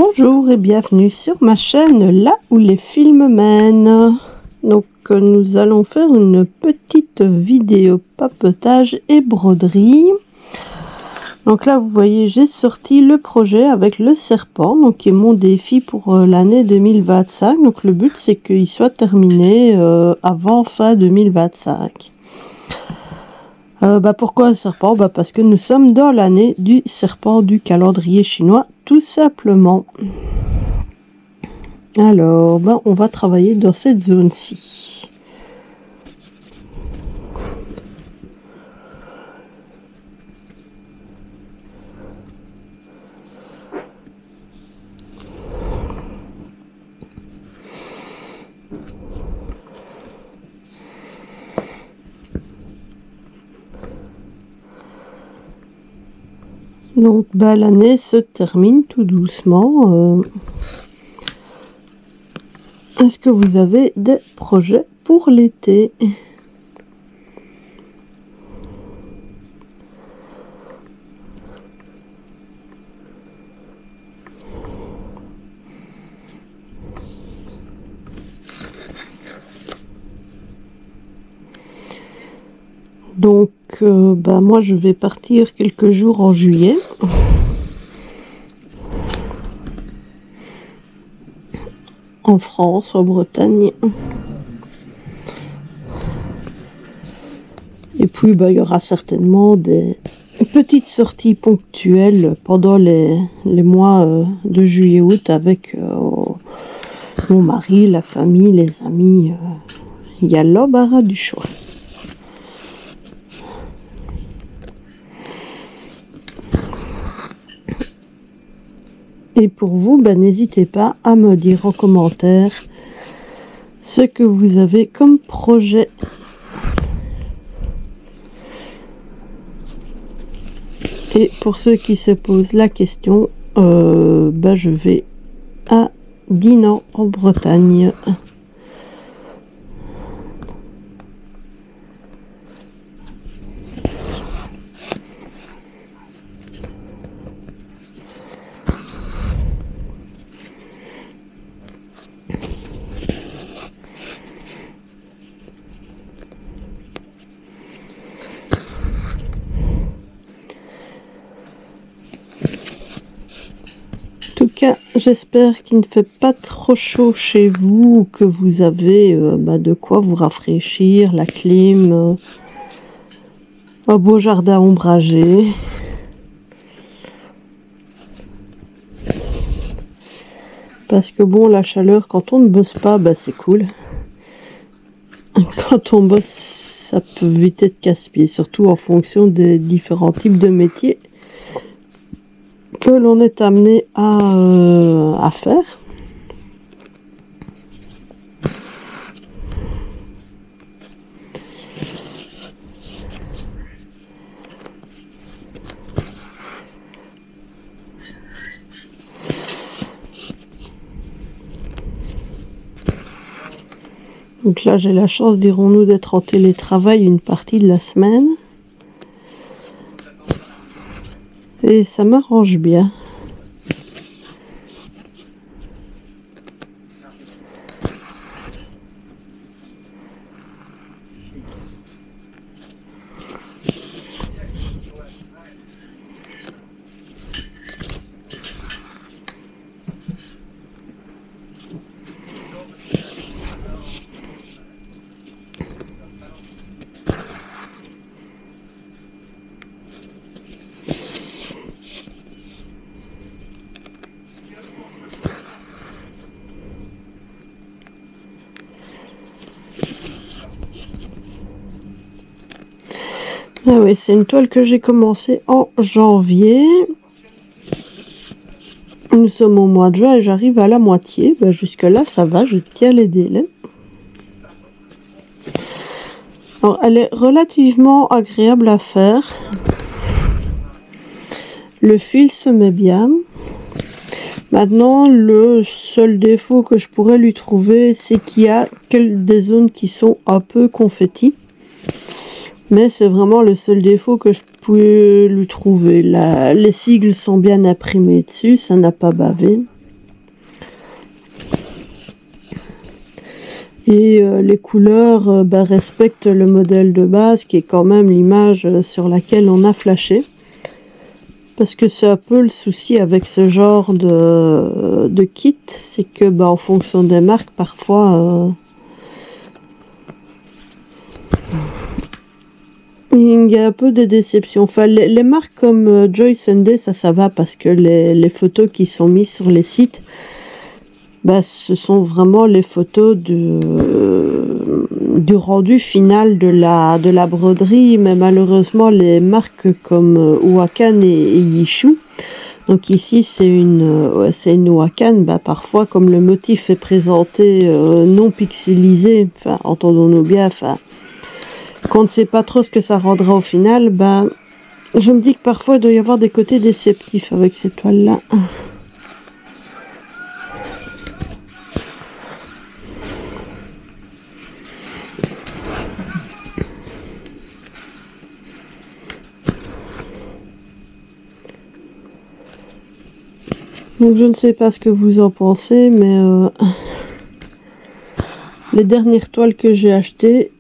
Bonjour et bienvenue sur ma chaîne là où les films mènent. Donc nous allons faire une petite vidéo papetage et broderie. Donc là vous voyez j'ai sorti le projet avec le serpent, donc qui est mon défi pour l'année 2025. Donc le but c'est qu'il soit terminé avant fin 2025. Pourquoi un serpent? Parce que nous sommes dans l'année du serpent du calendrier chinois, tout simplement. Alors, on va travailler dans cette zone-ci. Donc, l'année se termine tout doucement. Est-ce que vous avez des projets pour l'été? Donc, moi, je vais partir quelques jours en juillet. En France, en Bretagne. Et puis, il y aura certainement des petites sorties ponctuelles pendant les mois de juillet-août avec mon mari, la famille, les amis. Il y a l'embarras du choix. Et pour vous, n'hésitez pas à me dire en commentaire ce que vous avez comme projet. Et pour ceux qui se posent la question, je vais à Dinan en Bretagne. En tout cas, j'espère qu'il ne fait pas trop chaud chez vous, que vous avez de quoi vous rafraîchir, la clim, un beau jardin ombragé. Parce que la chaleur, quand on ne bosse pas, c'est cool. Quand on bosse, ça peut vite être casse-pied, surtout en fonction des différents types de métiers que l'on est amené à faire. Donc là, j'ai la chance, dirons-nous, d'être en télétravail une partie de la semaine. Et ça m'arrange bien. Ah oui, c'est une toile que j'ai commencé en janvier. Nous sommes au mois de juin et j'arrive à la moitié. Jusque là, ça va, je tiens les délais. Alors, elle est relativement agréable à faire. Le fil se met bien. Maintenant, le seul défaut que je pourrais lui trouver, c'est qu'il y a des zones qui sont un peu confetti. Mais c'est vraiment le seul défaut que je peux lui trouver. Les sigles sont bien imprimés dessus, ça n'a pas bavé. Et les couleurs respectent le modèle de base qui est quand même l'image sur laquelle on a flashé. Parce que c'est un peu le souci avec ce genre de kit, c'est que en fonction des marques, parfois il y a un peu de déception. Enfin, les marques comme Joy Sunday, ça va parce que les photos qui sont mises sur les sites, ce sont vraiment les photos du rendu final de la broderie, mais malheureusement les marques comme Wakan et Yishu, donc ici c'est une Wakan, parfois comme le motif est présenté non pixelisé, enfin entendons-nous bien, qu'on ne sait pas trop ce que ça rendra au final, je me dis que parfois il doit y avoir des côtés déceptifs avec ces toiles là. Donc je ne sais pas ce que vous en pensez, mais les dernières toiles que j'ai achetées,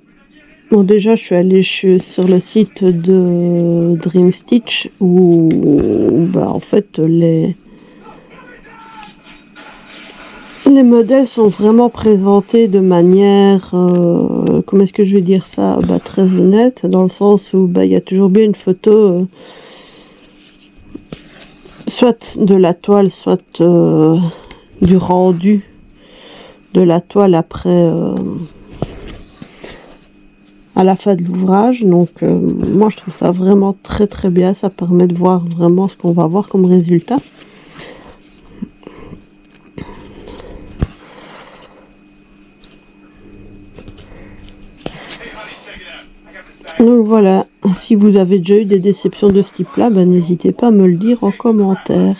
bon déjà je suis allée sur le site de Dream Stitch où en fait les modèles sont vraiment présentés de manière, comment est-ce que je vais dire ça, très honnête, dans le sens où il y a toujours bien une photo soit de la toile, soit du rendu de la toile après à la fin de l'ouvrage. Donc moi je trouve ça vraiment très très bien, ça permet de voir vraiment ce qu'on va avoir comme résultat. Donc voilà, si vous avez déjà eu des déceptions de ce type là, n'hésitez pas à me le dire en commentaire.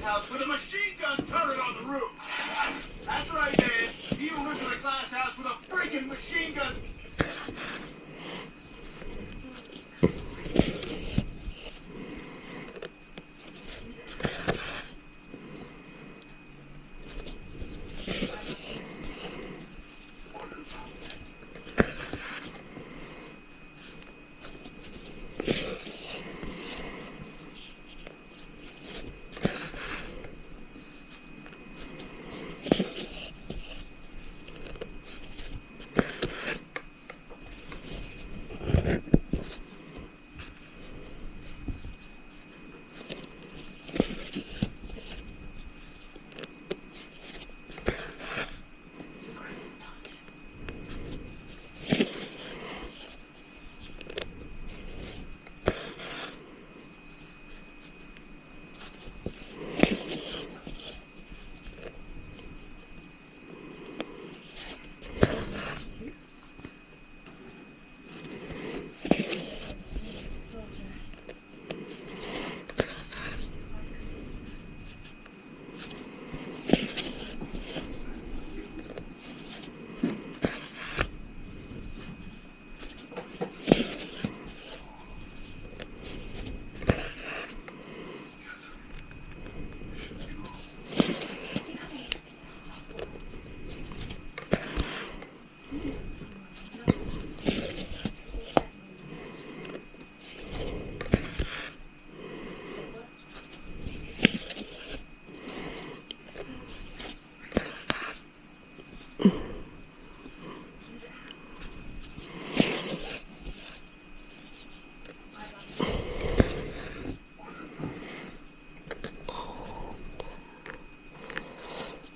House with a machine gun turret on the roof. That's right, man. He who lives in a glass house with a freaking machine gun.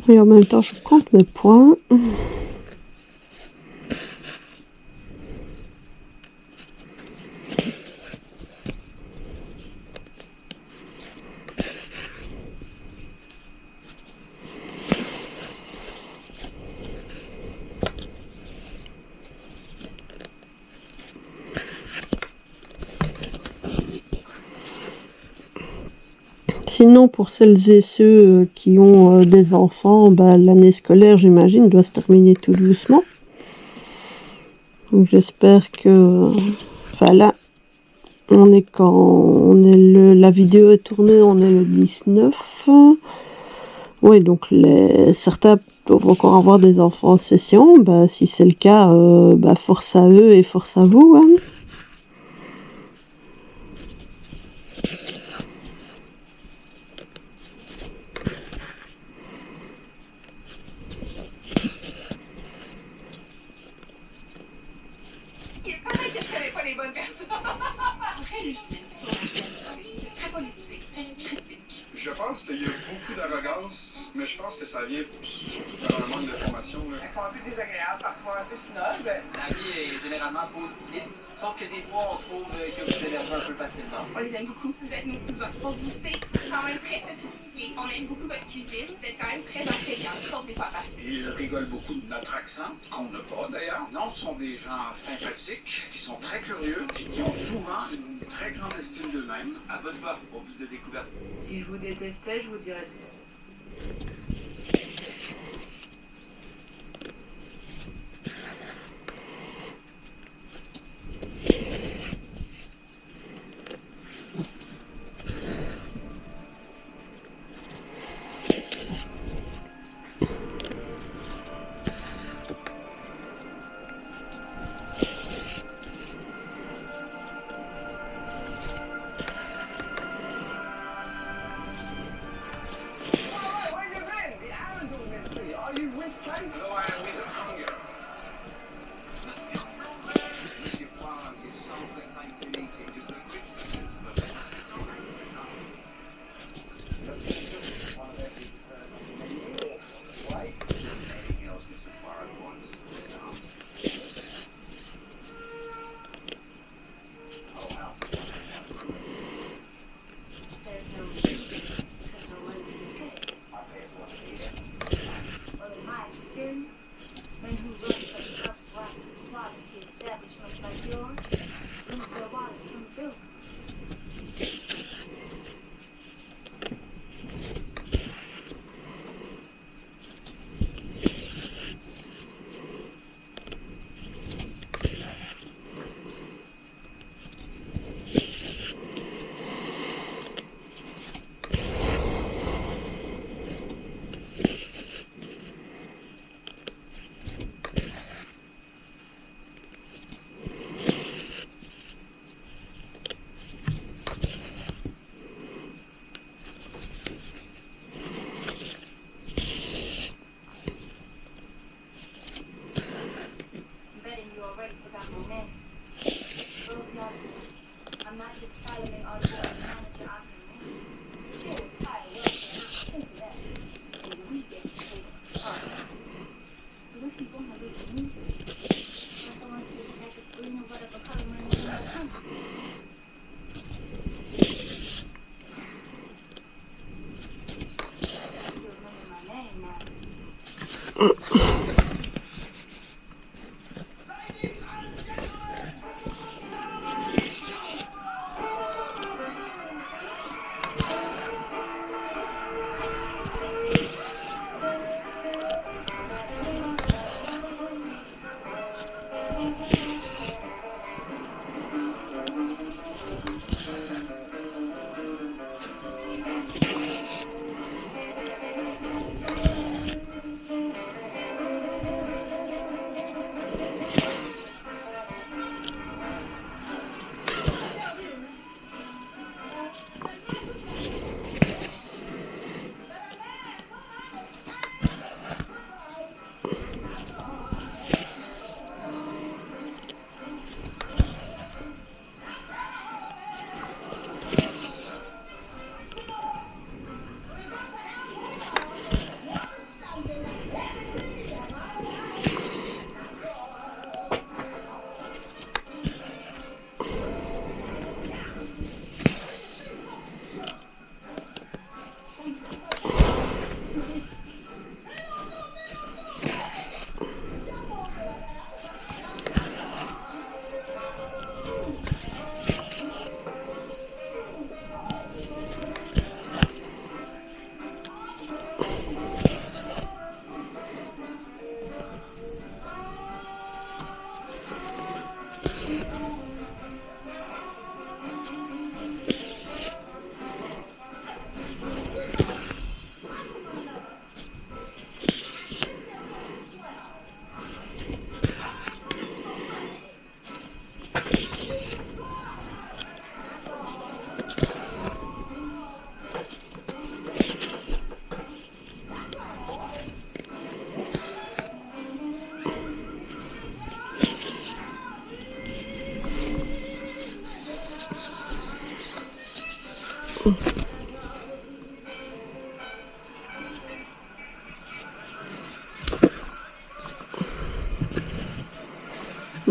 Et en même temps, je compte mes points. sinon, pour celles et ceux qui ont des enfants, bah, l'année scolaire, j'imagine, doit se terminer tout doucement. Donc j'espère que... Enfin là, on est quand... On est la vidéo est tournée, on est le 19. Oui, donc certains doivent encore avoir des enfants en session. Bah, si c'est le cas, bah, force à eux et force à vous. Hein. Il paraît que je connais pas les bonnes personnes. Très lucide sur la scène. Très politique, très critique. Je pense qu'il y a beaucoup d'arrogance, mais je pense que ça vient surtout par un manque de formation. Elles sont un peu désagréables, parfois un peu snob. La vie est généralement positive, sauf que des fois on trouve que vous énervez un peu facilement. On les aime beaucoup. Vous êtes nos cousins. On vous sait quand même très sophistiqués. On aime beaucoup votre cuisine. Vous êtes quand même très intrigants, sauf des fois pas. Ils rigolent beaucoup de notre accent, qu'on n'a pas d'ailleurs. Non, ce sont des gens sympathiques, qui sont très curieux et qui ont souvent une très grande estime d'eux-mêmes. À votre voix, on vous a découvert. Si je vous détestais, je vous dirais.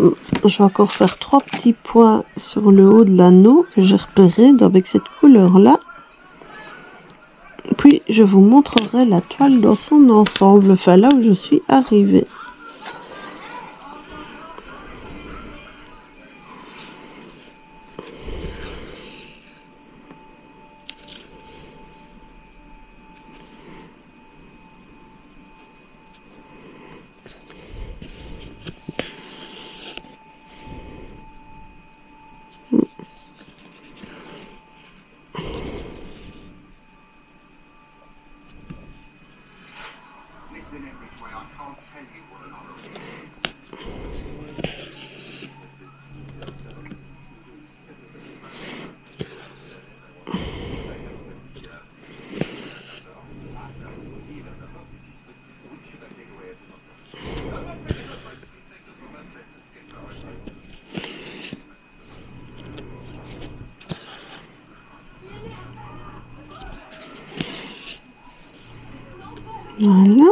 Je vais encore faire 3 petits points sur le haut de l'anneau que j'ai repéré avec cette couleur-là. Puis je vous montrerai la toile dans son ensemble, enfin là où je suis arrivée. Voilà.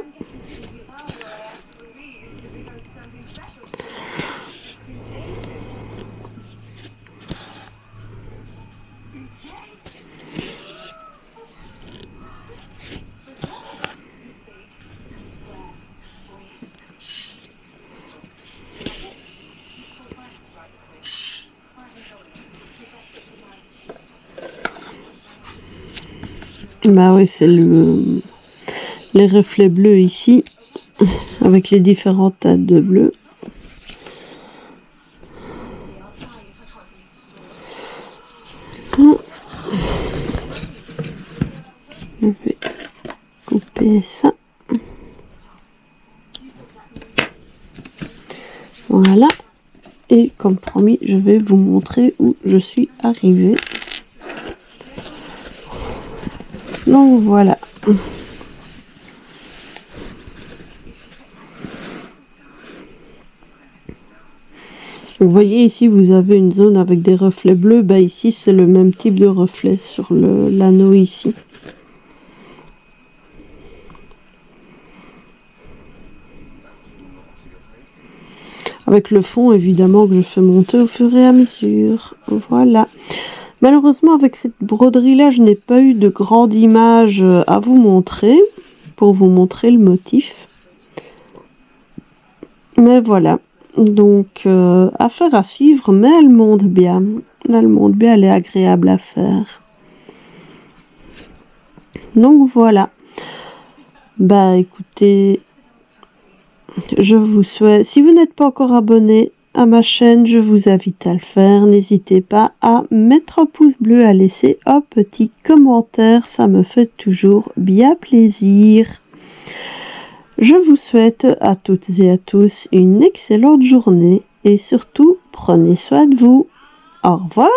Bah oui, c'est les reflets bleus ici, avec les différents tas de bleu. Je vais couper ça. Voilà. Et comme promis, je vais vous montrer où je suis arrivée. Donc voilà. Vous voyez ici, vous avez une zone avec des reflets bleus. Bah ici, c'est le même type de reflet sur l'anneau ici. Avec le fond, évidemment, que je fais monter au fur et à mesure. Voilà. Malheureusement, avec cette broderie-là, je n'ai pas eu de grande image à vous montrer, pour vous montrer le motif. Mais voilà. Donc, affaire à suivre, mais elle monte bien. Elle monte bien, elle est agréable à faire. Donc, voilà. Bah, écoutez, je vous souhaite... Si vous n'êtes pas encore abonné à ma chaîne, je vous invite à le faire. N'hésitez pas à mettre un pouce bleu, à laisser un petit commentaire. Ça me fait toujours bien plaisir. Je vous souhaite à toutes et à tous une excellente journée et surtout, prenez soin de vous. Au revoir.